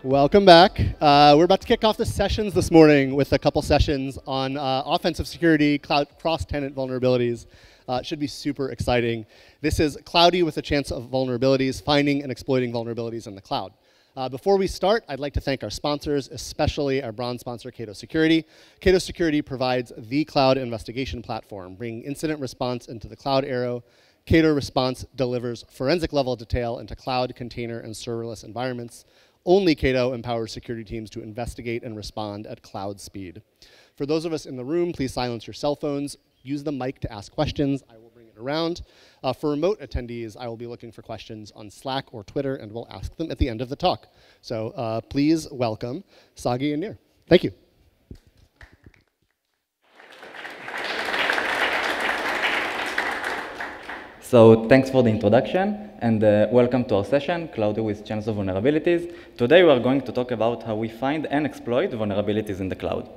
Welcome back. We're about to kick off the sessions this morning with a couple sessions on offensive security, cloud cross-tenant vulnerabilities. It should be super exciting. This is Cloudy with a Chance of Vulnerabilities, finding and exploiting vulnerabilities in the cloud. Before we start, I'd like to thank our sponsors, especially our bronze sponsor, Cato Security. Cato Security provides the cloud investigation platform, bringing incident response into the cloud era. Cato Response delivers forensic level detail into cloud, container, and serverless environments. Only Cato empowers security teams to investigate and respond at cloud speed. For those of us in the room, please silence your cell phones. Use the mic to ask questions. I will bring it around. For remote attendees, I will be looking for questions on Slack or Twitter, and we'll ask them at the end of the talk. So please welcome Sagi and Nir. Thank you. So thanks for the introduction, and welcome to our session, Cloudy with Chance of Vulnerabilities. Today we are going to talk about how we find and exploit vulnerabilities in the cloud.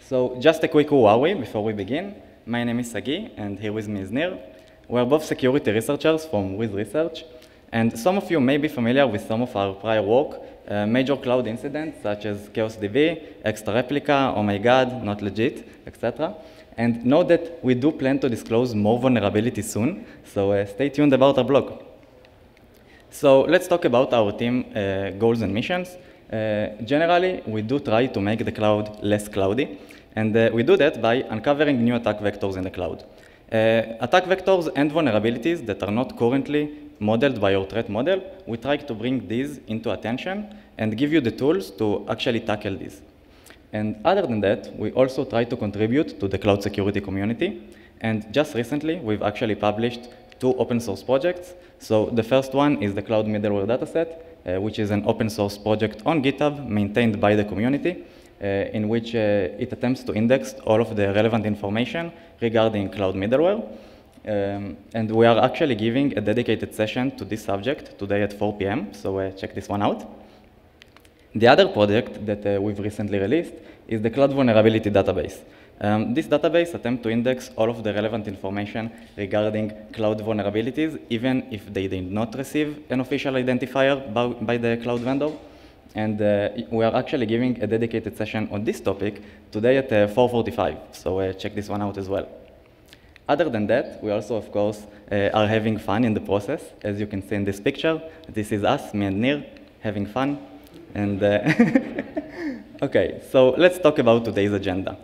So just a quick who are we before we begin. My name is Sagi, and here with me is Nir. We're both security researchers from Wiz Research, and some of you may be familiar with some of our prior work, major cloud incidents such as Chaos DB, Extra Replica, Oh My God, Not Legit, etc. And know that we do plan to disclose more vulnerabilities soon, so stay tuned about our blog. So let's talk about our team goals and missions. Generally, we do try to make the cloud less cloudy, and we do that by uncovering new attack vectors in the cloud. Attack vectors and vulnerabilities that are not currently modeled by our threat model, we try to bring these into attention and give you the tools to actually tackle these. And other than that, we also try to contribute to the cloud security community. And just recently, we've actually published 2 open source projects. So the first one is the Cloud Middleware Dataset, which is an open source project on GitHub maintained by the community, in which it attempts to index all of the relevant information regarding cloud middleware. And we are actually giving a dedicated session to this subject today at 4 p.m. So check this one out. The other project that we've recently released is the Cloud Vulnerability Database. This database attempts to index all of the relevant information regarding cloud vulnerabilities, even if they did not receive an official identifier by the cloud vendor. And we are actually giving a dedicated session on this topic today at 4:45, so check this one out as well. Other than that, we also, of course, are having fun in the process. As you can see in this picture, this is us, me and Nir, having fun. And okay, so let's talk about today's agenda.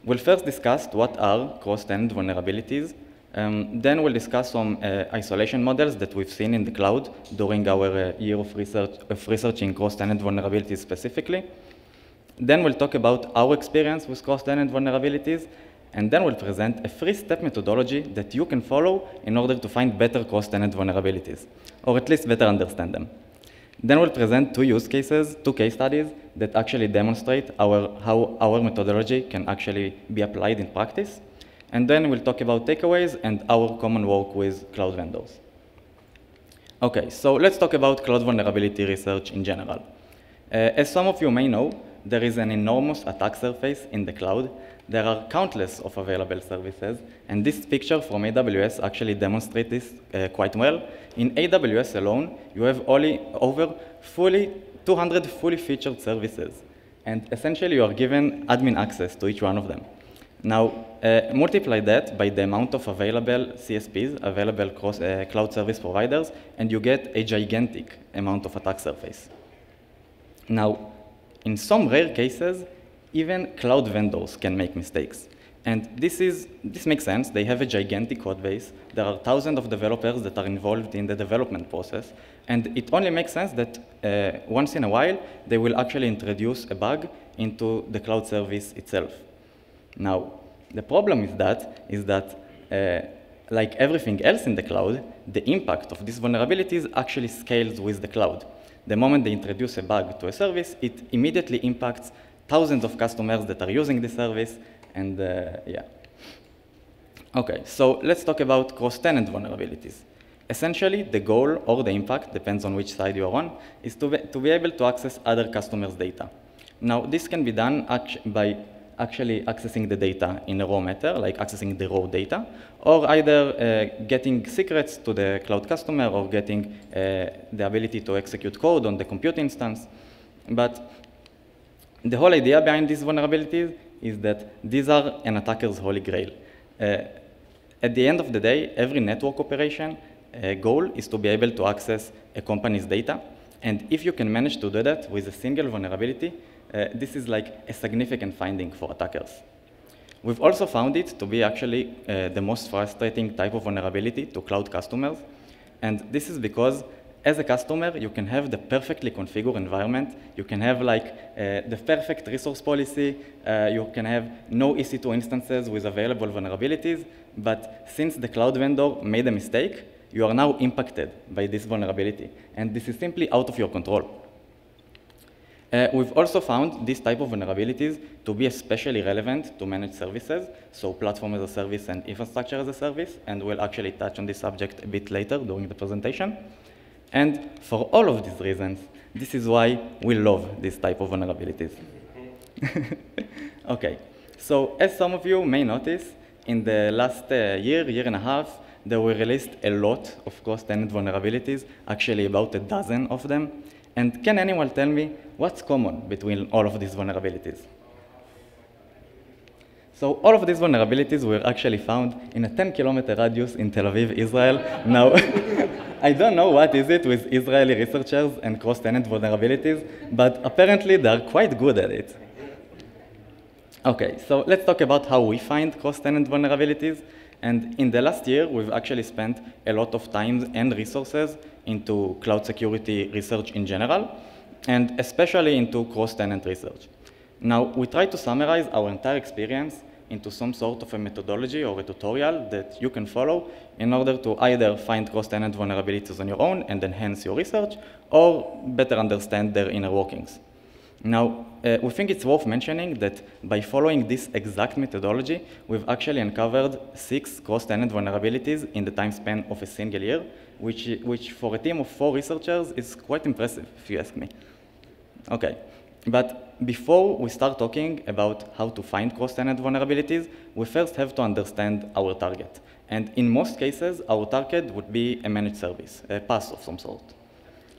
We'll first discuss what are cross-tenant vulnerabilities. Then we'll discuss some isolation models that we've seen in the cloud during our year of researching cross-tenant vulnerabilities specifically. Then we'll talk about our experience with cross-tenant vulnerabilities. And then we'll present a 3-step methodology that you can follow in order to find better cross-tenant vulnerabilities, or at least better understand them. Then we'll present 2 use cases, 2 case studies that actually demonstrate how our methodology can actually be applied in practice. And then we'll talk about takeaways and our common work with cloud vendors. Okay, so let's talk about cloud vulnerability research in general. As some of you may know, there is an enormous attack surface in the cloud. There are countless of available services, and this picture from AWS actually demonstrates this quite well. In AWS alone, you have only over 200 fully featured services, and essentially you are given admin access to each one of them. Now, multiply that by the amount of available CSPs, available cloud service providers, and you get a gigantic amount of attack surface. Now, in some rare cases, even cloud vendors can make mistakes. And this makes sense. They have a gigantic code base. There are thousands of developers that are involved in the development process. And it only makes sense that once in a while, they will actually introduce a bug into the cloud service itself. Now, the problem with that is that, like everything else in the cloud, the impact of these vulnerabilities actually scales with the cloud. The moment they introduce a bug to a service, it immediately impacts thousands of customers that are using the service, and yeah. Okay, so let's talk about cross-tenant vulnerabilities. Essentially, the goal or the impact, depends on which side you're on, is to be able to access other customers' data. Now, this can be done by actually accessing the data in a raw matter, like accessing the raw data, or either getting secrets to the cloud customer or getting the ability to execute code on the compute instance. But the whole idea behind these vulnerabilities is that these are an attacker's holy grail. At the end of the day, every network operation goal is to be able to access a company's data. And if you can manage to do that with a single vulnerability, this is like a significant finding for attackers. We've also found it to be actually the most frustrating type of vulnerability to cloud customers. And this is because as a customer, you can have the perfectly configured environment. You can have like the perfect resource policy. You can have no EC2 instances with available vulnerabilities. But since the cloud vendor made a mistake, you are now impacted by this vulnerability. And this is simply out of your control. We've also found this type of vulnerabilities to be especially relevant to managed services, so platform as a service and infrastructure as a service, and we'll actually touch on this subject a bit later during the presentation. And for all of these reasons, this is why we love this type of vulnerabilities. Okay, so as some of you may notice, in the last year and a half, there were released a lot of cross-tenant vulnerabilities, actually about a dozen of them. And can anyone tell me what's common between all of these vulnerabilities? So all of these vulnerabilities were actually found in a 10-kilometer radius in Tel Aviv, Israel. Now, I don't know what is it with Israeli researchers and cross-tenant vulnerabilities, but apparently they're quite good at it. Okay, so let's talk about how we find cross-tenant vulnerabilities. And in the last year, we've actually spent a lot of time and resources into cloud security research in general, and especially into cross-tenant research. Now, we try to summarize our entire experience into some sort of a methodology or a tutorial that you can follow in order to either find cross-tenant vulnerabilities on your own and enhance your research, or better understand their inner workings. Now, we think it's worth mentioning that by following this exact methodology, we've actually uncovered 6 cross-tenant vulnerabilities in the time span of a single year, which for a team of 4 researchers is quite impressive, if you ask me. Okay, but before we start talking about how to find cross-tenant vulnerabilities, we first have to understand our target. And in most cases, our target would be a managed service, a PaaS of some sort.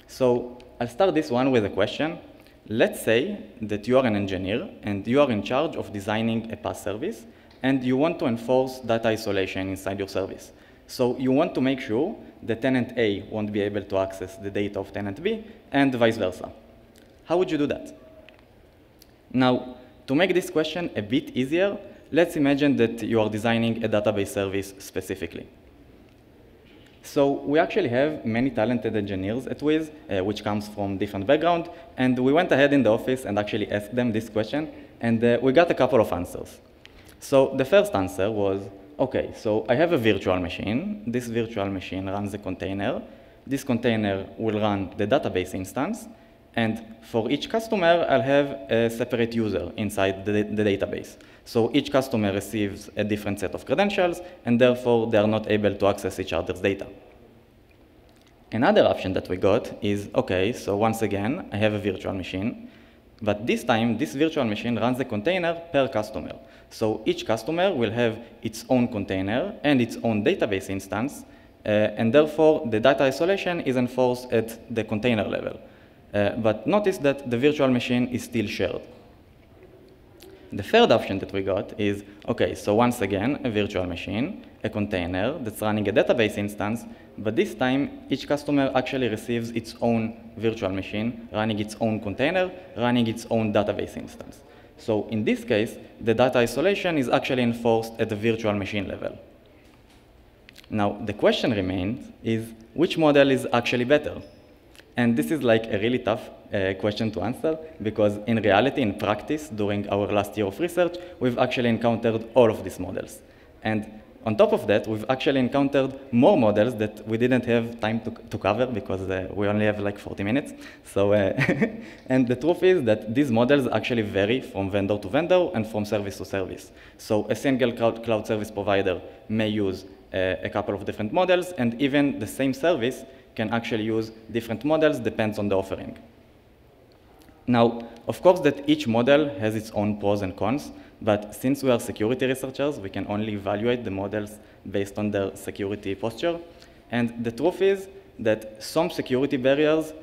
So I'll start this one with a question. Let's say that you are an engineer and you are in charge of designing a PaaS service and you want to enforce data isolation inside your service. So you want to make sure that tenant A won't be able to access the data of tenant B and vice versa. How would you do that? Now, to make this question a bit easier, let's imagine that you are designing a database service specifically. So we actually have many talented engineers at Wiz, which comes from different backgrounds, and we went ahead in the office and actually asked them this question, and we got a couple of answers. So the first answer was, okay, so I have a virtual machine. This virtual machine runs a container. This container will run the database instance, and for each customer, I'll have a separate user inside the database. So each customer receives a different set of credentials, and therefore they are not able to access each other's data. Another option that we got is, okay, so once again, I have a virtual machine, but this time, this virtual machine runs a container per customer. So each customer will have its own container and its own database instance, and therefore the data isolation is enforced at the container level. But notice that the virtual machine is still shared. The third option that we got is, okay, so once again, a virtual machine, a container that's running a database instance, but this time, each customer actually receives its own virtual machine, running its own container, running its own database instance. So in this case, the data isolation is actually enforced at the virtual machine level. Now, the question remains is, which model is actually better? And this is like a really tough question to answer, because in reality, in practice, during our last year of research, we've actually encountered all of these models. And on top of that, we've actually encountered more models that we didn't have time to cover, because we only have like 40 minutes. So, and the truth is that these models actually vary from vendor to vendor and from service to service. So a single cloud service provider may use a couple of different models, and even the same service can actually use different models, depends on the offering. Now, of course that each model has its own pros and cons, but since we are security researchers, we can only evaluate the models based on their security posture. And the truth is that some security barriers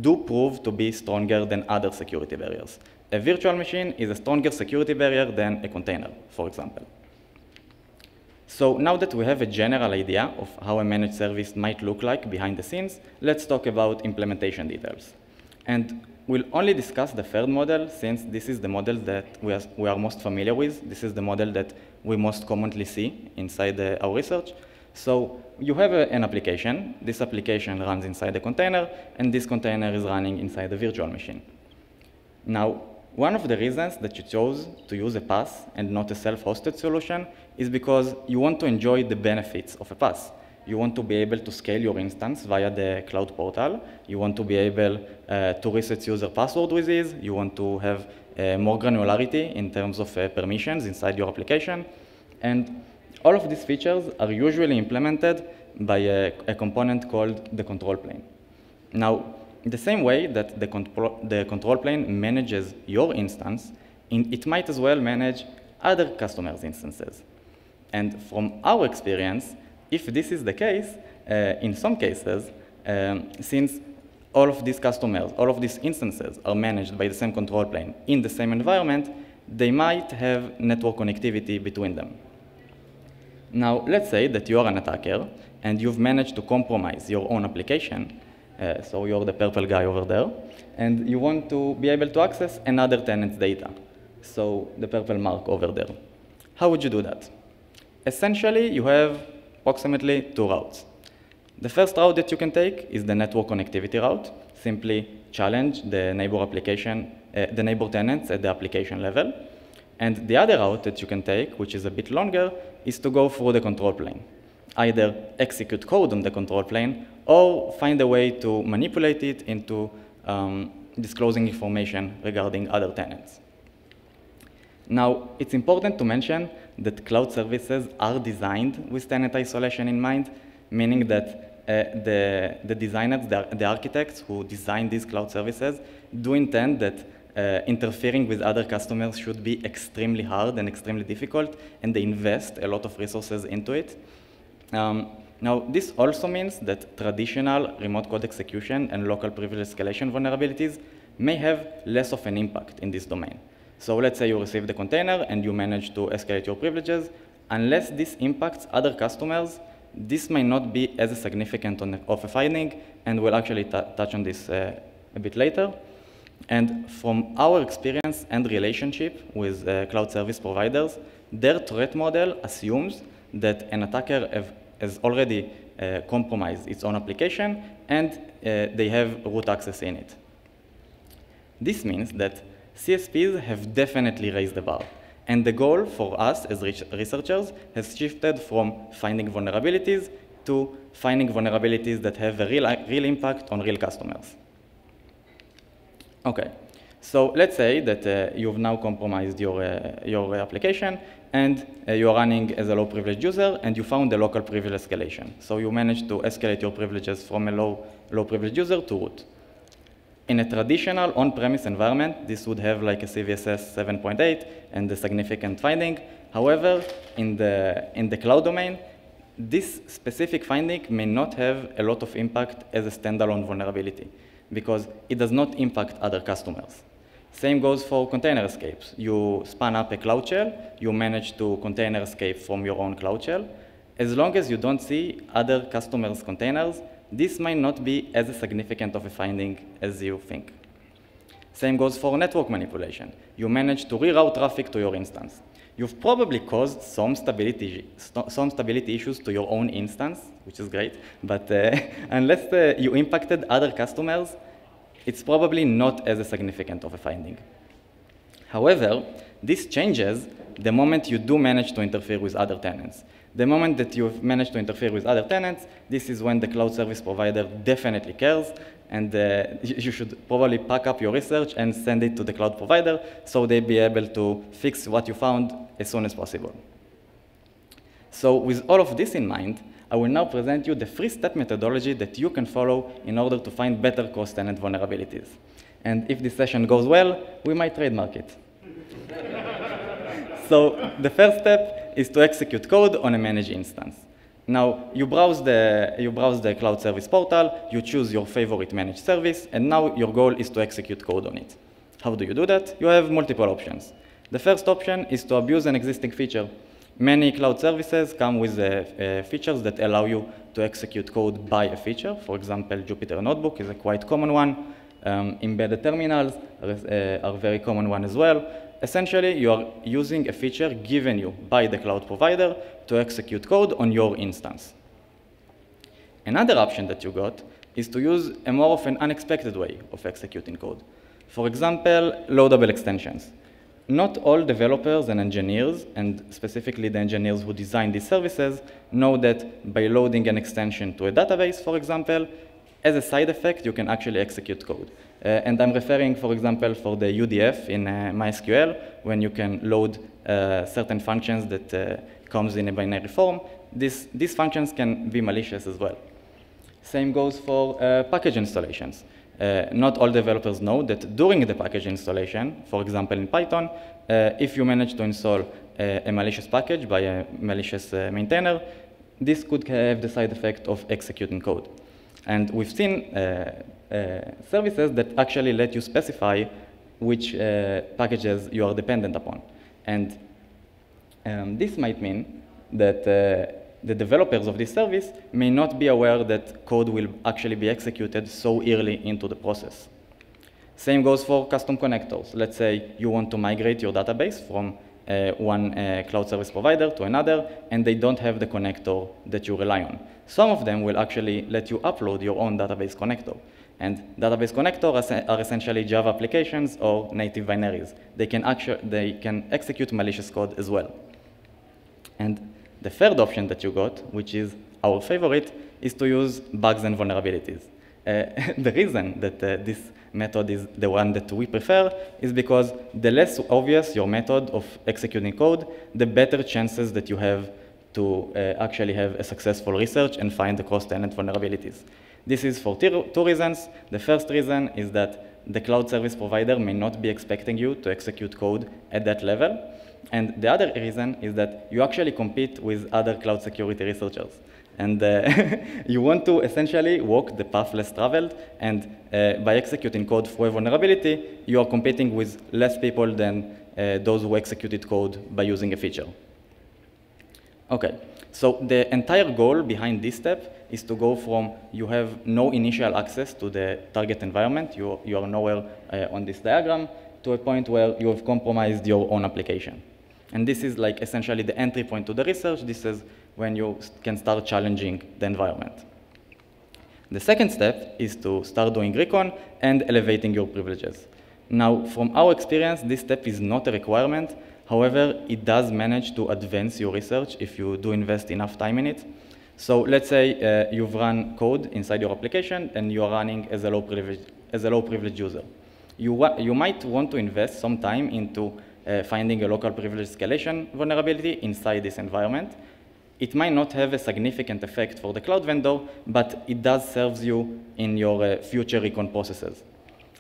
do prove to be stronger than other security barriers. A virtual machine is a stronger security barrier than a container, for example. So now that we have a general idea of how a managed service might look like behind the scenes, let's talk about implementation details. And we'll only discuss the third model, since this is the model that we are most familiar with. This is the model that we most commonly see inside our research. So you have an application. This application runs inside a container, and this container is running inside a virtual machine. Now, one of the reasons that you chose to use a PaaS and not a self-hosted solution is because you want to enjoy the benefits of a PaaS. You want to be able to scale your instance via the cloud portal. You want to be able to reset user password with ease. You want to have more granularity in terms of permissions inside your application. And all of these features are usually implemented by a component called the control plane. Now, in the same way that the control plane manages your instance, it might as well manage other customers' instances. And from our experience, if this is the case, in some cases, since all of these customers, all of these instances are managed by the same control plane in the same environment, they might have network connectivity between them. Now, let's say that you are an attacker and you've managed to compromise your own application. So you're the purple guy over there, and you want to be able to access another tenant's data. So the purple mark over there. How would you do that? Essentially, you have approximately two routes. The first route that you can take is the network connectivity route. Simply challenge the neighbor application, the neighbor tenants at the application level. And the other route that you can take, which is a bit longer, is to go through the control plane. Either execute code on the control plane or find a way to manipulate it into disclosing information regarding other tenants. Now, it's important to mention that cloud services are designed with tenant isolation in mind, meaning that the designers, the architects who design these cloud services do intend that interfering with other customers should be extremely hard and extremely difficult, and they invest a lot of resources into it. Now, this also means that traditional remote code execution and local privilege escalation vulnerabilities may have less of an impact in this domain. So let's say you receive the container and you manage to escalate your privileges. Unless this impacts other customers, this may not be as significant of a finding, and we'll actually touch on this a bit later. And from our experience and relationship with cloud service providers, their threat model assumes that an attacker has already compromised its own application, and they have root access in it. This means that CSPs have definitely raised the bar, and the goal for us as researchers has shifted from finding vulnerabilities to finding vulnerabilities that have a real impact on real customers. Okay, so let's say that you've now compromised your application, and you are running as a low privilege user, and you found a local privilege escalation. So you managed to escalate your privileges from a low privilege user to root. In a traditional on-premise environment, this would have like a CVSS 7.8 and a significant finding. However, in the cloud domain, this specific finding may not have a lot of impact as a standalone vulnerability, because it does not impact other customers. Same goes for container escapes. You spun up a cloud shell, you manage to container escape from your own cloud shell. As long as you don't see other customers' containers, this might not be as significant of a finding as you think. Same goes for network manipulation. You manage to reroute traffic to your instance. You've probably caused some stability issues to your own instance, which is great, but unless you impacted other customers, it's probably not as significant of a finding. However, this changes the moment you do manage to interfere with other tenants. The moment that you've managed to interfere with other tenants, this is when the cloud service provider definitely cares, and you should probably pack up your research and send it to the cloud provider so they'll be able to fix what you found as soon as possible. So with all of this in mind, I will now present you the 3-step methodology that you can follow in order to find better cross-tenant vulnerabilities. And if this session goes well, we might trademark it. So the first step is to execute code on a managed instance. Now, you browse the cloud service portal, you choose your favorite managed service, and now your goal is to execute code on it. How do you do that? You have multiple options. The first option is to abuse an existing feature. Many cloud services come with features that allow you to execute code by a feature. For example, Jupyter Notebook is a quite common one. Embedded terminals are a very common one as well. Essentially, you are using a feature given you by the cloud provider to execute code on your instance. Another option that you got is to use a more of an unexpected way of executing code. For example, loadable extensions. Not all developers and engineers, and specifically the engineers who design these services, know that by loading an extension to a database, for example, as a side effect, you can actually execute code. And I'm referring, for example, for the UDF in MySQL, when you can load certain functions that comes in a binary form. These functions can be malicious as well. Same goes for package installations. Not all developers know that during the package installation, for example in Python, if you manage to install a malicious package by a malicious maintainer, this could have the side effect of executing code. And we've seen services that actually let you specify which packages you are dependent upon. And this might mean that the developers of this service may not be aware that code will actually be executed so early into the process. Same goes for custom connectors. Let's say you want to migrate your database from one cloud service provider to another, and they don't have the connector that you rely on. Some of them will actually let you upload your own database connector. And database connectors are essentially Java applications or native binaries. They can execute malicious code as well. And the third option that you got, which is our favorite, is to use bugs and vulnerabilities. The reason that this method is the one that we prefer is because the less obvious your method of executing code, the better chances that you have to actually have a successful research and find the cross-tenant vulnerabilities. This is for two reasons. The first reason is that the cloud service provider may not be expecting you to execute code at that level. And the other reason is that you actually compete with other cloud security researchers. And you want to essentially walk the path less traveled, and by executing code for a vulnerability, you are competing with less people than those who executed code by using a feature. Okay, so the entire goal behind this step is to go from you have no initial access to the target environment, you are nowhere on this diagram, to a point where you have compromised your own application. And this is like essentially the entry point to the research. This is when you can start challenging the environment. The second step is to start doing recon and elevating your privileges. Now, from our experience, this step is not a requirement. However, it does manage to advance your research if you do invest enough time in it. So let's say you've run code inside your application and you are running as a low privilege user. You might want to invest some time into finding a local privilege escalation vulnerability inside this environment. It might not have a significant effect for the cloud vendor, but it does serve you in your future recon processes.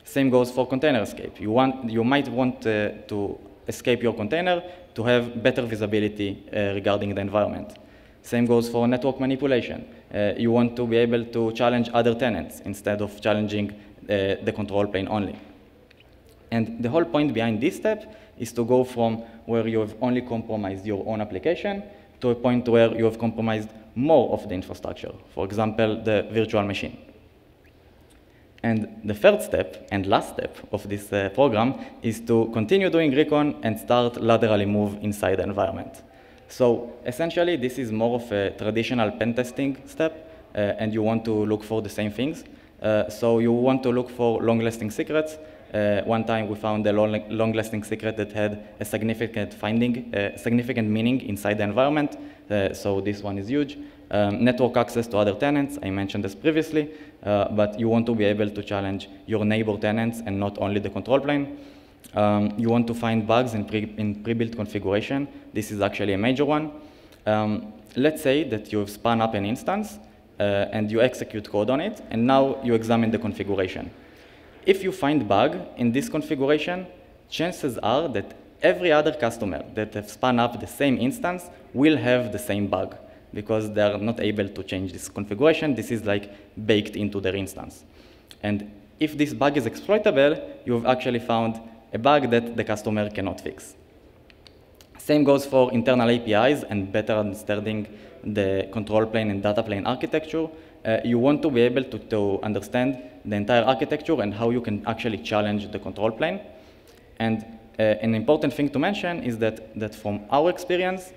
Same goes for container escape. You might want to escape your container to have better visibility regarding the environment. Same goes for network manipulation. You want to be able to challenge other tenants instead of challenging the control plane only. And the whole point behind this step is to go from where you have only compromised your own application to a point where you have compromised more of the infrastructure, for example, the virtual machine. And the third step and last step of this program is to continue doing recon and start laterally move inside the environment. So essentially, this is more of a traditional pen testing step, and you want to look for the same things. So you want to look for long-lasting secrets. One time we found a long-lasting secret that had a significant significant meaning inside the environment. So this one is huge. Network access to other tenants, I mentioned this previously, but you want to be able to challenge your neighbor tenants and not only the control plane. You want to find bugs in pre-built configuration. This is actually a major one. Let's say that you've spun up an instance and you execute code on it, and now you examine the configuration. If you find bug in this configuration, chances are that every other customer that have spun up the same instance will have the same bug. because they are not able to change this configuration. This is like baked into their instance. And if this bug is exploitable, you've actually found a bug that the customer cannot fix. Same goes for internal APIs and better understanding the control plane and data plane architecture. You want to be able to understand the entire architecture and how you can actually challenge the control plane. And an important thing to mention is that from our experience,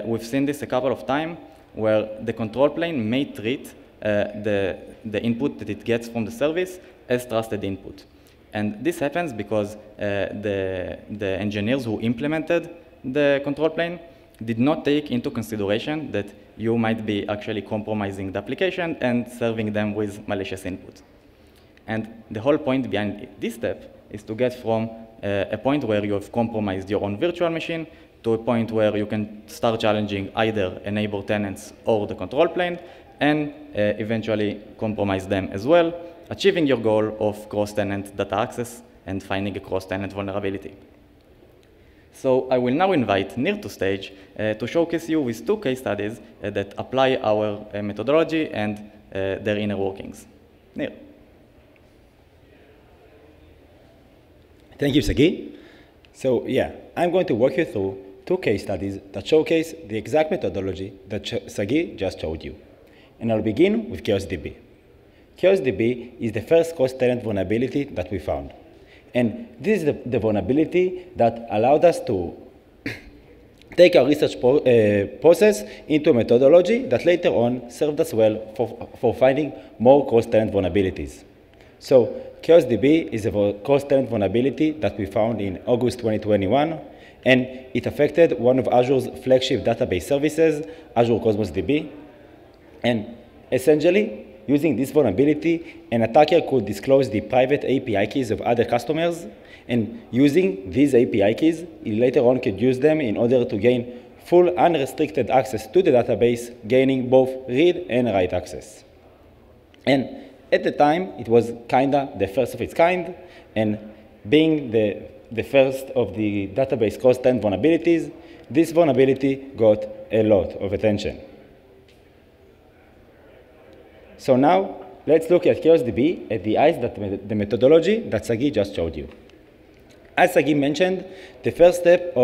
we've seen this a couple of times where the control plane may treat the input that it gets from the service as trusted input. And this happens because the engineers who implemented the control plane did not take into consideration that you might be actually compromising the application and serving them with malicious input. And the whole point behind this step is to get from a point where you have compromised your own virtual machine to a point where you can start challenging either a neighbor tenants or the control plane and eventually compromise them as well, achieving your goal of cross-tenant data access and finding a cross-tenant vulnerability. So I will now invite Nir to stage to showcase you with 2 case studies that apply our methodology and their inner workings. Nir. Thank you, Sagi. So yeah, I'm going to walk you through 2 case studies that showcase the exact methodology that Sagi just showed you. And I'll begin with ChaosDB. ChaosDB is the first cross-tenant vulnerability that we found. And this is the vulnerability that allowed us to take our research process into a methodology that later on served us well for finding more cross-tenant vulnerabilities. So ChaosDB is a cross-tenant vulnerability that we found in August 2021, and it affected one of Azure's flagship database services, Azure Cosmos DB. And essentially, using this vulnerability, an attacker could disclose the private API keys of other customers, and using these API keys, he later on could use them in order to gain full unrestricted access to the database, gaining both read and write access. And at the time, it was kinda the first of its kind, and being the first of the database cross-tenant vulnerabilities, this vulnerability got a lot of attention. So now, let's look at ChaosDB at the eyes that the methodology that Sagi just showed you. As Sagi mentioned, the first step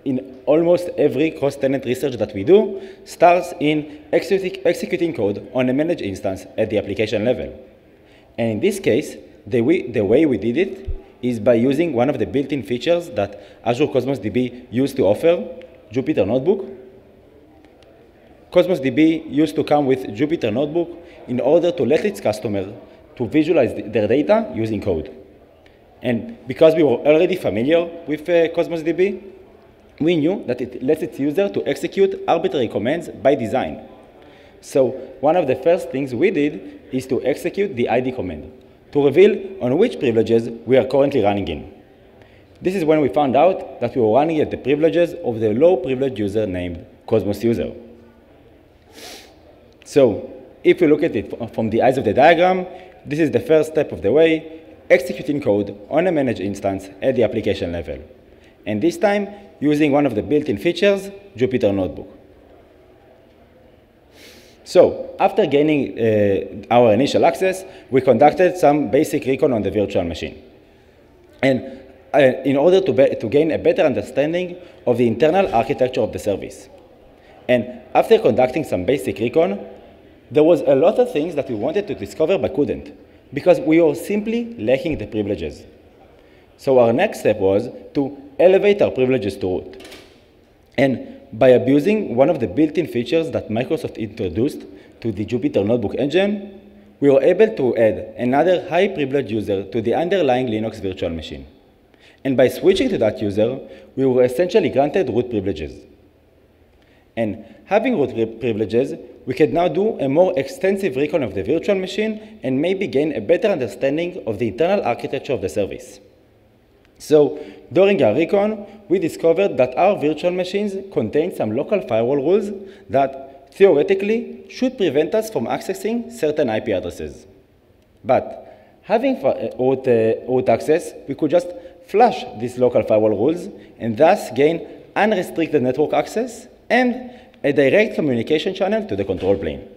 in almost every cross-tenant research that we do starts in executing code on a managed instance at the application level. And in this case, the way we did it is by using one of the built-in features that Azure Cosmos DB used to offer, Jupyter Notebook. Cosmos DB used to come with Jupyter Notebook in order to let its customer to visualize their data using code. And because we were already familiar with Cosmos DB, we knew that it lets its user to execute arbitrary commands by design. So one of the first things we did is to execute the ID command to reveal on which privileges we are currently running in. This is when we found out that we were running at the privileges of the low-privileged user named Cosmos user. So if we look at it from the eyes of the diagram, this is the first step of the way, executing code on a managed instance at the application level. And this time, using one of the built-in features, Jupyter Notebook. So after gaining our initial access, we conducted some basic recon on the virtual machine. And in order to gain a better understanding of the internal architecture of the service. And after conducting some basic recon, there was a lot of things that we wanted to discover but couldn't, because we were simply lacking the privileges. So our next step was to elevate our privileges to root. And by abusing one of the built-in features that Microsoft introduced to the Jupyter Notebook engine, we were able to add another high-privileged user to the underlying Linux virtual machine. And by switching to that user, we were essentially granted root privileges. And having root privileges, we can now do a more extensive recon of the virtual machine and maybe gain a better understanding of the internal architecture of the service. So during our recon, we discovered that our virtual machines contain some local firewall rules that theoretically should prevent us from accessing certain IP addresses. But having root access, we could just flush these local firewall rules and thus gain unrestricted network access and a direct communication channel to the control plane.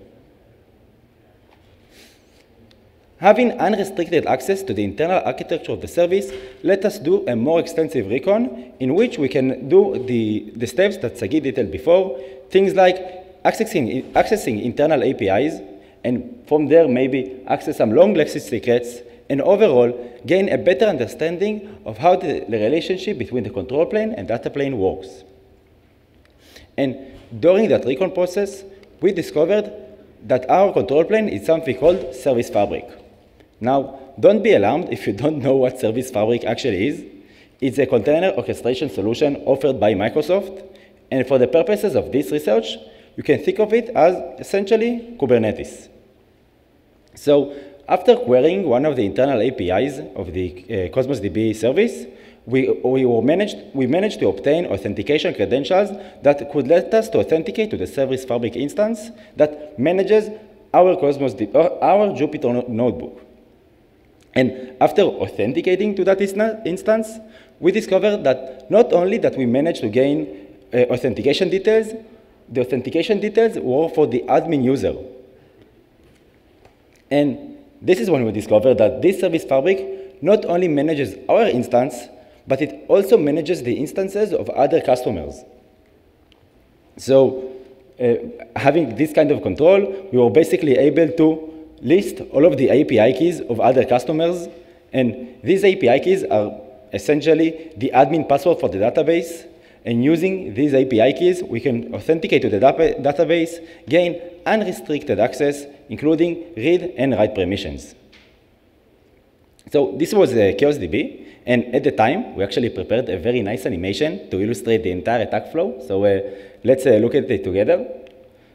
Having unrestricted access to the internal architecture of the service, let us do a more extensive recon in which we can do the steps that Sagi detailed before, things like accessing internal APIs, and from there maybe access some long legacy secrets, and overall gain a better understanding of how the relationship between the control plane and data plane works. And during that recon process, we discovered that our control plane is something called service fabric. Now, don't be alarmed if you don't know what service fabric actually is. It's a container orchestration solution offered by Microsoft, and for the purposes of this research, you can think of it as essentially Kubernetes. So, after querying one of the internal APIs of the Cosmos DB service, we managed to obtain authentication credentials that could let us to authenticate to the service fabric instance that manages our our Jupyter notebook. And after authenticating to that instance, we discovered that not only that we managed to gain authentication details, the authentication details were for the admin user. And this is when we discovered that this service fabric not only manages our instance, but it also manages the instances of other customers. So having this kind of control, we were basically able to list all of the API keys of other customers, and these API keys are essentially the admin password for the database, and using these API keys, we can authenticate to the database, gain unrestricted access, including read and write permissions. So this was ChaosDB, and at the time, we actually prepared a very nice animation to illustrate the entire attack flow, so let's look at it together.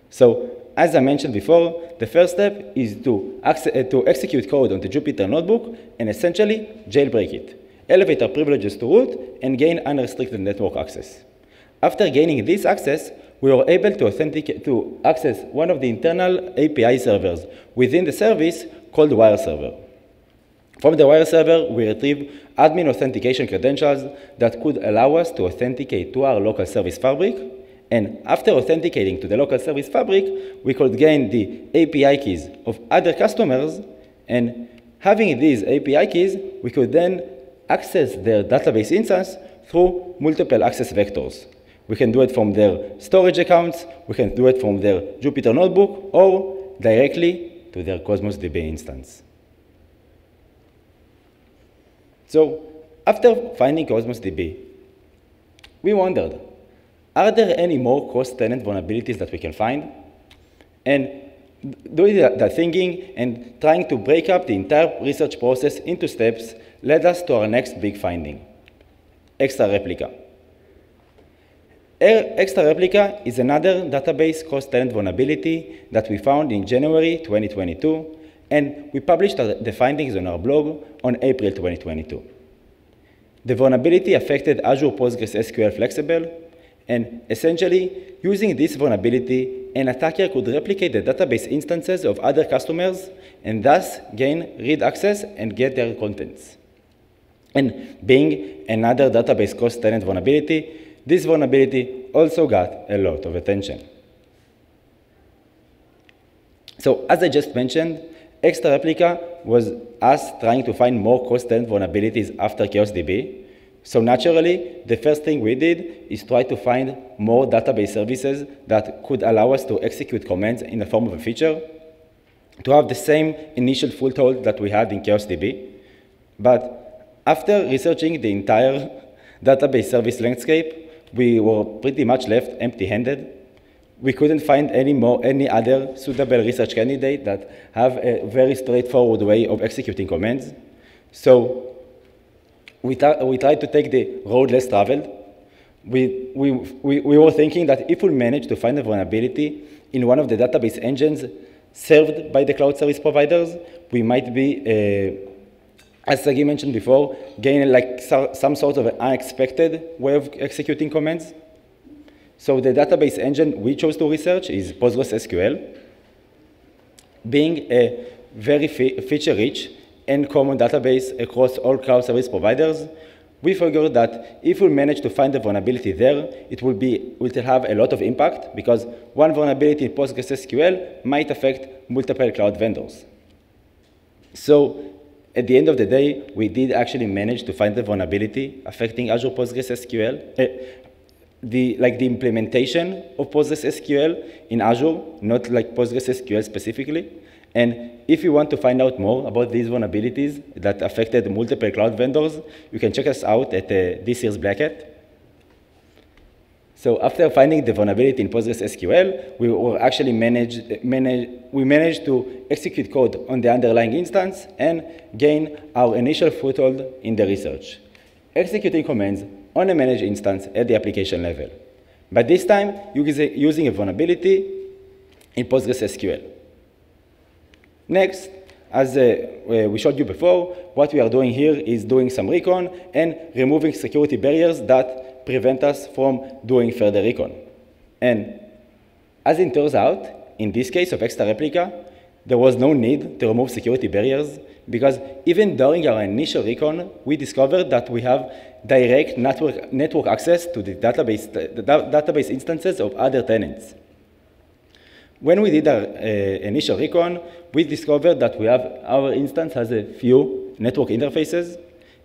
So, as I mentioned before, the first step is to execute code on the Jupyter notebook and essentially jailbreak it, elevate our privileges to root, and gain unrestricted network access. After gaining this access, we were able to access one of the internal API servers within the service called wire server. From the wire server, we retrieve admin authentication credentials that could allow us to authenticate to our local service fabric. And after authenticating to the local service fabric, we could gain the API keys of other customers. And having these API keys, we could then access their database instance through multiple access vectors. We can do it from their storage accounts, we can do it from their Jupyter notebook, or directly to their Cosmos DB instance. So after finding Cosmos DB, we wondered, are there any more cross-tenant vulnerabilities that we can find? And doing that thinking and trying to break up the entire research process into steps led us to our next big finding, extra replica. Extra replica is another database cross-tenant vulnerability that we found in January 2022, and we published the findings on our blog on April 2022. The vulnerability affected Azure PostgreSQL Flexible, and essentially, using this vulnerability, an attacker could replicate the database instances of other customers and thus gain read access and get their contents. And being another database cross-tenant vulnerability, this vulnerability also got a lot of attention. So as I just mentioned, Extra Replica was us trying to find more cross-tenant vulnerabilities after ChaosDB. So naturally, the first thing we did is try to find more database services that could allow us to execute commands in the form of a feature, to have the same initial foothold that we had in ChaosDB. But after researching the entire database service landscape, we were pretty much left empty-handed. We couldn't find any other suitable research candidate that have a very straightforward way of executing commands. So we tried to take the road less traveled. We were thinking that if we manage to find a vulnerability in one of the database engines served by the cloud service providers, we might be, as Sagi mentioned before, gain like some sort of an unexpected way of executing commands. So the database engine we chose to research is PostgreSQL. Being a very feature-rich and common database across all cloud service providers, we figured that if we manage to find the vulnerability there, it will have a lot of impact because one vulnerability in PostgreSQL might affect multiple cloud vendors. So at the end of the day, we did actually manage to find the vulnerability affecting Azure PostgreSQL, the implementation of PostgreSQL in Azure, not like PostgreSQL specifically. And if you want to find out more about these vulnerabilities that affected multiple cloud vendors, you can check us out at this year's Black Hat. So after finding the vulnerability in PostgreSQL, we managed to execute code on the underlying instance and gain our initial foothold in the research, executing commands on a managed instance at the application level. But this time, using a vulnerability in PostgreSQL. Next, as we showed you before, what we are doing here is doing some recon and removing security barriers that prevent us from doing further recon. And as it turns out, in this case of Extra Replica, there was no need to remove security barriers because even during our initial recon, we discovered that we have direct network access to the database instances of other tenants. When we did our initial recon, we discovered that our instance has a few network interfaces.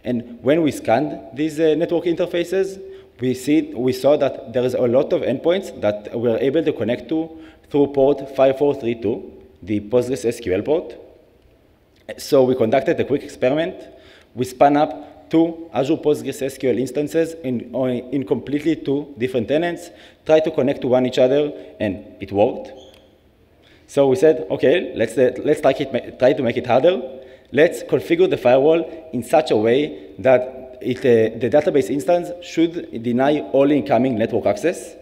And when we scanned these network interfaces, we saw that there is a lot of endpoints that we are able to connect to through port 5432, the PostgreSQL port. So we conducted a quick experiment. We spun up 2 Azure PostgreSQL instances in completely 2 different tenants, tried to connect to each other, and it worked. So we said, okay, let's try to make it harder. Let's configure the firewall in such a way that the database instance should deny all incoming network access.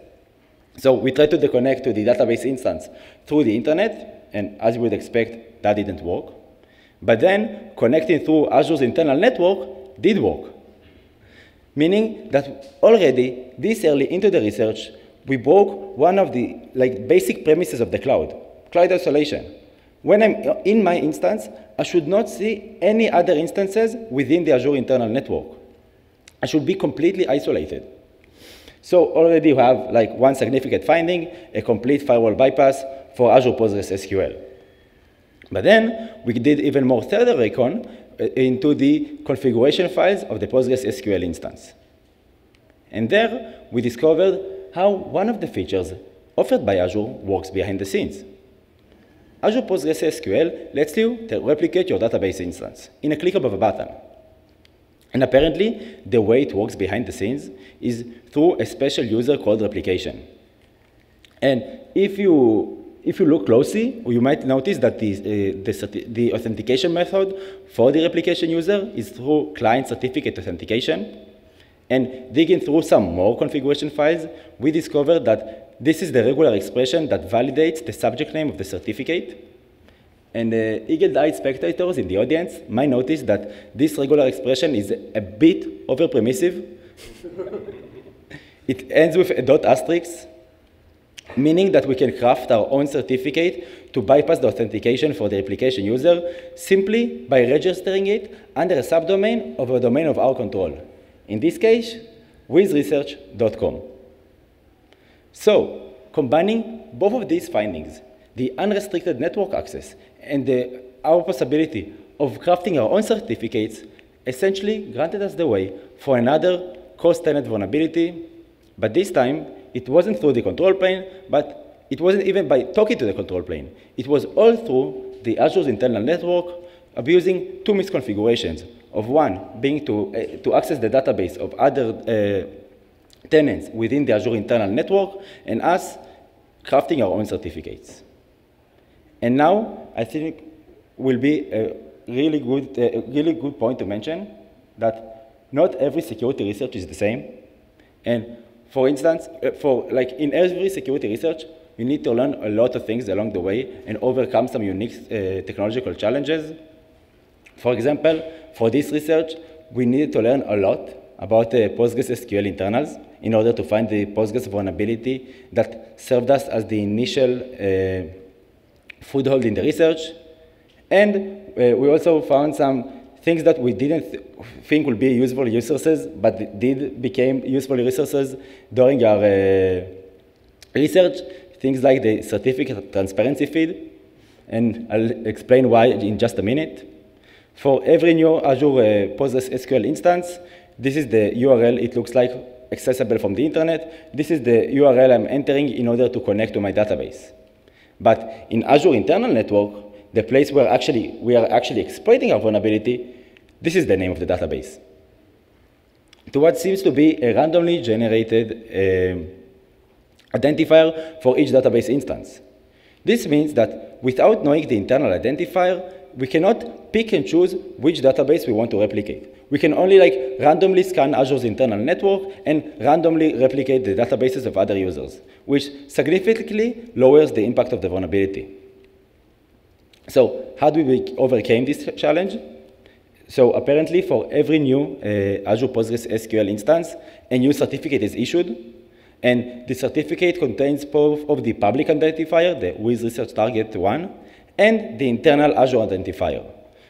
So we tried to connect to the database instance through the internet, and as you would expect, that didn't work. But then connecting through Azure's internal network did work, meaning that already this early into the research, we broke one of the basic premises of the cloud isolation. When I'm in my instance, I should not see any other instances within the Azure internal network. I should be completely isolated. So already we have one significant finding, a complete firewall bypass for Azure PostgreSQL. But then we did even more further recon into the configuration files of the PostgreSQL instance. And there we discovered how one of the features offered by Azure works behind the scenes. Azure PostgreSQL lets you replicate your database instance in a click of a button. And apparently, the way it works behind the scenes is through a special user called replication. And if you look closely, you might notice that the authentication method for the replication user is through client certificate authentication. And digging through some more configuration files, we discovered that this is the regular expression that validates the subject name of the certificate. And eagle-eyed spectators in the audience might notice that this regular expression is a bit over-permissive. It ends with a dot asterisk, meaning that we can craft our own certificate to bypass the authentication for the replication user simply by registering it under a subdomain of a domain of our control. In this case, wizresearch.com. So, combining both of these findings, the unrestricted network access and our possibility of crafting our own certificates, essentially granted us the way for another cross-tenant vulnerability. But this time, it wasn't through the control plane, but it wasn't even by talking to the control plane. It was all through the Azure's internal network, abusing 2 misconfigurations, of one being to access the database of other tenants within the Azure internal network, and us crafting our own certificates. And now, I think will be a really good point to mention that not every security research is the same. And for instance, in every security research, you need to learn a lot of things along the way and overcome some unique technological challenges. For example, for this research, we needed to learn a lot about PostgreSQL internals in order to find the Postgres vulnerability that served us as the initial foothold in the research. And we also found some things that we didn't think would be useful resources, but did became useful resources during our research, things like the certificate transparency feed, and I'll explain why in just a minute. For every new Azure PostgreSQL instance, this is the URL it looks like accessible from the internet. This is the URL I'm entering in order to connect to my database. But in Azure internal network, the place where we are actually exploiting our vulnerability, this is the name of the database. To what seems to be a randomly generated identifier for each database instance. This means that without knowing the internal identifier, we cannot pick and choose which database we want to replicate. We can only randomly scan Azure's internal network and randomly replicate the databases of other users, which significantly lowers the impact of the vulnerability. So how do we overcome this challenge? So apparently for every new Azure PostgreSQL instance, a new certificate is issued. And the certificate contains both of the public identifier, the Wiz Research Target 1, and the internal Azure identifier.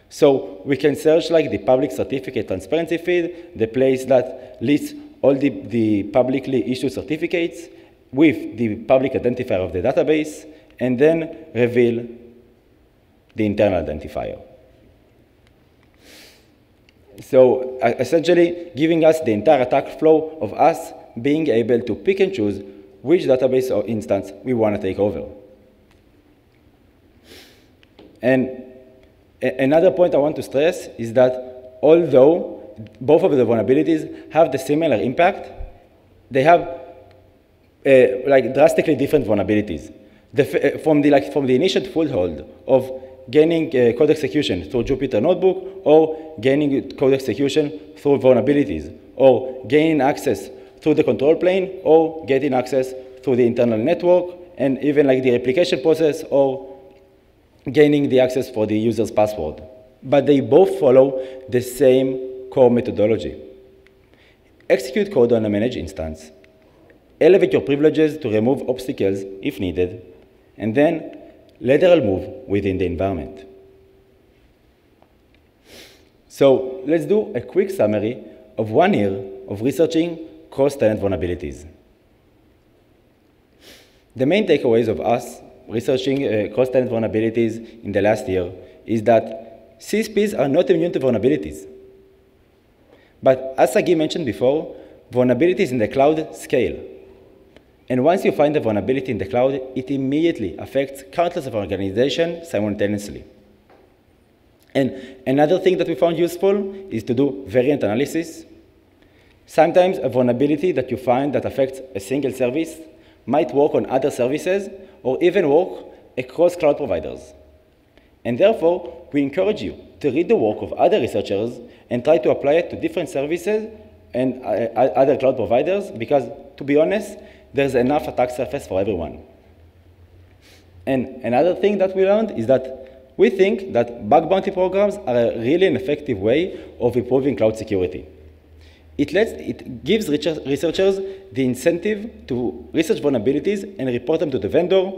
So we can search the public certificate transparency feed, the place that lists all the publicly issued certificates with the public identifier of the database, and then reveal the internal identifier. So essentially giving us the entire attack flow of us being able to pick and choose which database or instance we want to take over. And another point I want to stress is that although both of the vulnerabilities have the similar impact, they have drastically different vulnerabilities. From the initial foothold of gaining code execution through Jupyter Notebook, or gaining code execution through vulnerabilities, or gaining access through the control plane, or getting access through the internal network, and even the replication process, or gaining the access for the user's password. But they both follow the same core methodology. Execute code on a managed instance. Elevate your privileges to remove obstacles if needed, and then lateral move within the environment. So let's do a quick summary of 1 year of researching cross-tenant vulnerabilities. The main takeaways of us researching cross-tenant vulnerabilities in the last year is that CSPs are not immune to vulnerabilities. But as Sagi mentioned before, vulnerabilities in the cloud scale. And once you find a vulnerability in the cloud, it immediately affects countless of organizations simultaneously. And another thing that we found useful is to do variant analysis. Sometimes a vulnerability that you find that affects a single service might work on other services or even work across cloud providers. And therefore, we encourage you to read the work of other researchers and try to apply it to different services and other cloud providers, because to be honest, there's enough attack surface for everyone. And another thing that we learned is that we think that bug bounty programs are really an effective way of improving cloud security. It gives researchers the incentive to research vulnerabilities and report them to the vendor.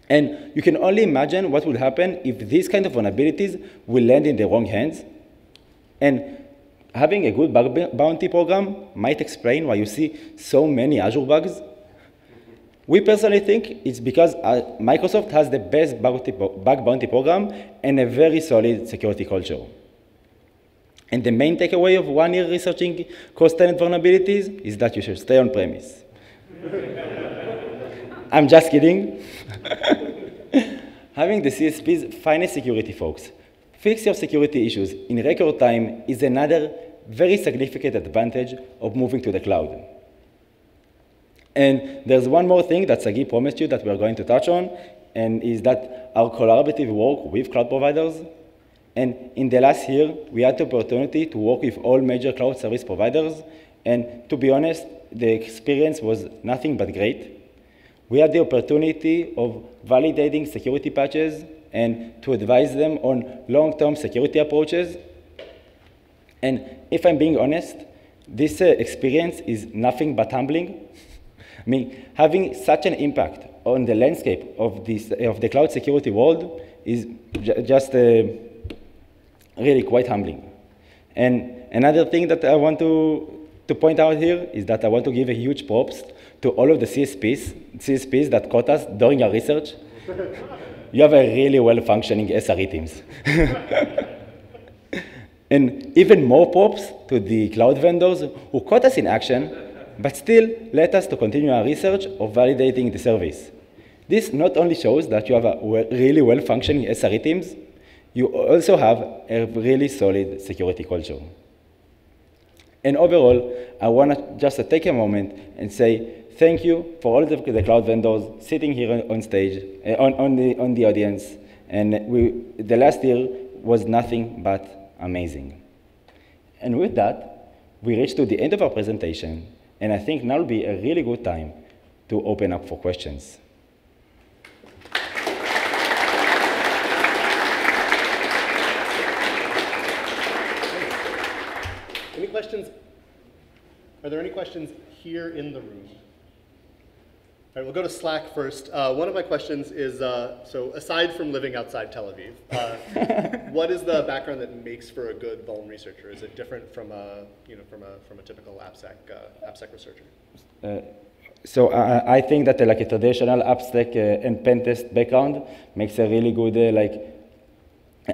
And you can only imagine what will happen if these kind of vulnerabilities will land in the wrong hands. And having a good bug bounty program might explain why you see so many Azure bugs. We personally think it's because Microsoft has the best bug bounty program and a very solid security culture. And the main takeaway of 1 year researching cross-tenant vulnerabilities is that you should stay on premise. I'm just kidding. Having the CSP's finest security folks fix your security issues in record time is another very significant advantage of moving to the cloud. And there's one more thing that Sagi promised you that we're going to touch on, and is that our collaborative work with cloud providers. And in the last year, we had the opportunity to work with all major cloud service providers, and to be honest, the experience was nothing but great. We had the opportunity of validating security patches and to advise them on long-term security approaches. And if I'm being honest, this experience is nothing but humbling. I mean, having such an impact on the landscape of the cloud security world is just really quite humbling. And another thing that I want to point out here is that I want to give a huge props to all of the CSPs that caught us during our research. You have a really well-functioning SRE teams. And even more props to the cloud vendors who caught us in action, but still let us to continue our research of validating the service. This not only shows that you have a really well-functioning SRE teams, you also have a really solid security culture. And overall, I want to just take a moment and say thank you for all the cloud vendors sitting here on stage, on the audience. And the last year was nothing but amazing. And with that, we reached to the end of our presentation. And I think now will be a really good time to open up for questions. Any questions? Are there any questions here in the room? All right, we'll go to Slack first. One of my questions is, so aside from living outside Tel Aviv, what is the background that makes for a good vuln researcher? Is it different from a, from a typical AppSec researcher? So I think that like a traditional AppSec and pen test background makes a really good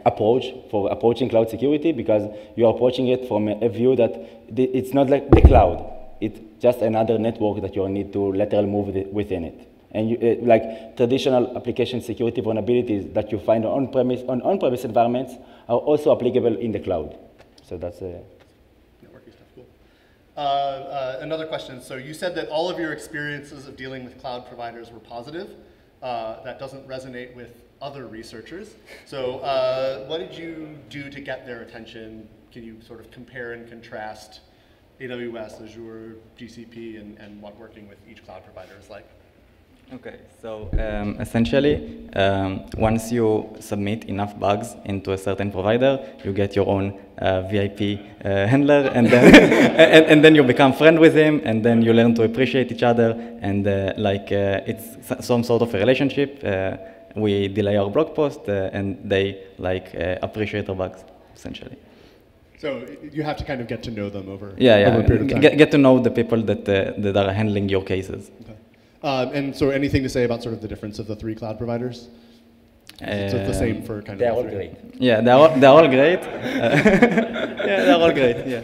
approach for approaching cloud security, because you're approaching it from a view that it's not like the cloud. It's just another network that you need to lateral move within it. And you, like traditional application security vulnerabilities that you find on on-premise environments are also applicable in the cloud. So that's networking stuff. Cool. Another question. So you said that all of your experiences of dealing with cloud providers were positive. That doesn't resonate with other researchers. So what did you do to get their attention? Can you sort of compare and contrast AWS, Azure, GCP, and what working with each cloud provider is like? Okay, so essentially, once you submit enough bugs into a certain provider, you get your own VIP handler, and then and then you become friend with him, and then you learn to appreciate each other, and it's some sort of a relationship. We delay our blog post, and they appreciate our bugs, essentially. So you have to kind of get to know them over, over a period of time. Get to know the people that are handling your cases. Okay. And so anything to say about sort of the difference of the three cloud providers? So it's the same for kind of they're all great. Yeah, they're all great. Yeah, they're all great, yeah.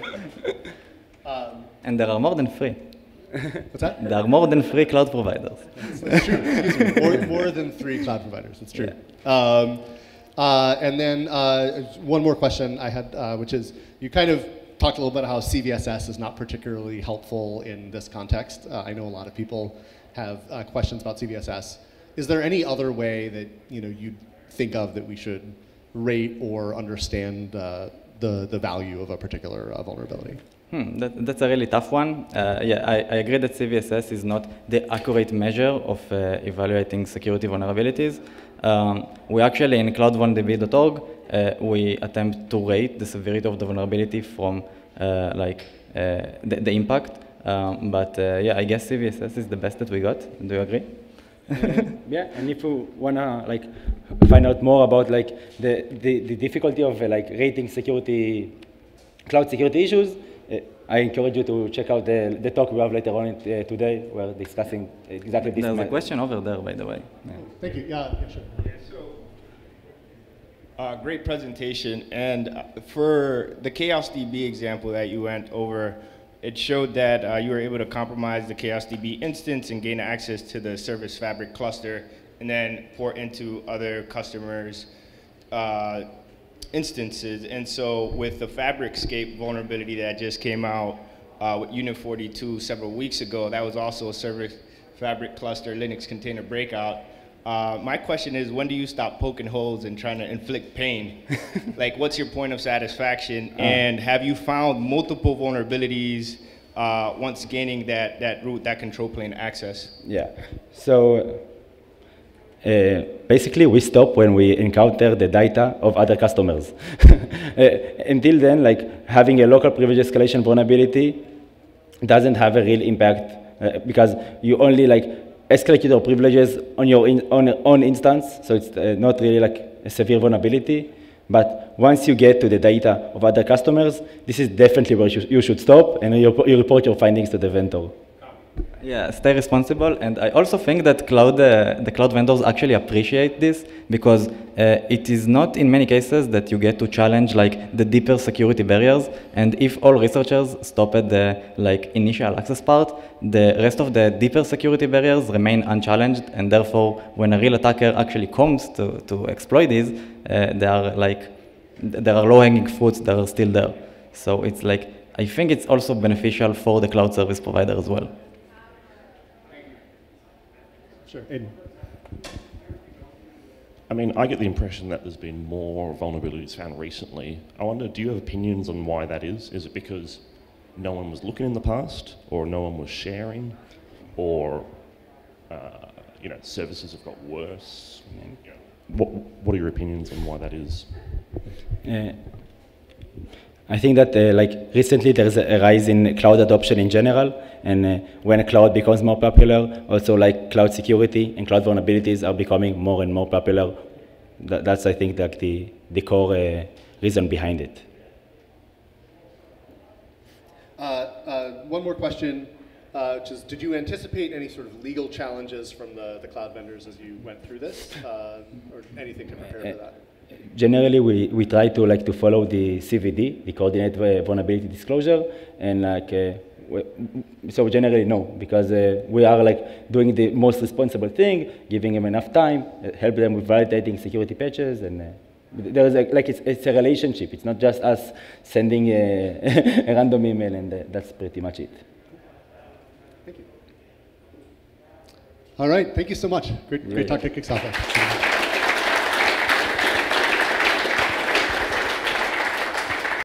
And there are more than three. What's that? There are more than three cloud providers. That's true, excuse me. More than three cloud providers, that's true. Yeah. And then one more question I had, which is, you kind of talked a little bit how CVSS is not particularly helpful in this context. I know a lot of people have questions about CVSS. Is there any other way that you think of that we should rate or understand the value of a particular vulnerability? That's a really tough one. Yeah, I agree that CVSS is not the accurate measure of evaluating security vulnerabilities. We actually, in cloudvulndb.org, we attempt to rate the severity of the vulnerability from the impact. But yeah, I guess CVSS is the best that we got. Do you agree? Yeah, and if you wanna find out more about the difficulty of rating cloud security issues, I encourage you to check out the talk we have later on today. We're discussing exactly this. There's a question over there, by the way. Yeah. Thank you. Yeah, sure. Yeah, so great presentation. And for the Chaos DB example that you went over, it showed that you were able to compromise the Chaos DB instance and gain access to the Service Fabric cluster, and then port into other customers' instances. And so with the FabricScape vulnerability that just came out with Unit 42 several weeks ago, that was also a Service Fabric cluster Linux container breakout. My question is, when do you stop poking holes and trying to inflict pain? What's your point of satisfaction? And have you found multiple vulnerabilities once gaining that root, that control plane access? Yeah. So basically, we stop when we encounter the data of other customers. Until then, having a local privilege escalation vulnerability doesn't have a real impact because you only escalate your privileges on your own instance, so it's not really a severe vulnerability. But once you get to the data of other customers, this is definitely where you should stop, and you report your findings to the vendor. Yeah, stay responsible, and I also think that the cloud vendors actually appreciate this, because it is not in many cases that you get to challenge like the deeper security barriers, and if all researchers stop at the like initial access part, the rest of the deeper security barriers remain unchallenged, and therefore when a real attacker actually comes to exploit these, there are low-hanging fruits that are still there. So it's like, I think it's also beneficial for the cloud service provider as well. Sure. I mean, I get the impression that there's been more vulnerabilities found recently. I wonder, do you have opinions on why that is? Is it because no one was looking in the past, or no one was sharing, or services have got worse? What are your opinions on why that is? I think that recently there's a rise in cloud adoption in general, and when cloud becomes more popular, also like cloud security and cloud vulnerabilities are becoming more and more popular. That's I think like the core reason behind it. One more question, which is, did you anticipate any sort of legal challenges from the cloud vendors as you went through this, or anything to prepare for that? Generally, we try to follow the CVD, the Coordinated Vulnerability Disclosure, and so generally no, because we are doing the most responsible thing, giving them enough time, help them with validating security patches, and there is it's a relationship. It's not just us sending a random email, and that's pretty much it. Thank you. All right, thank you so much. Great talk to kick us off.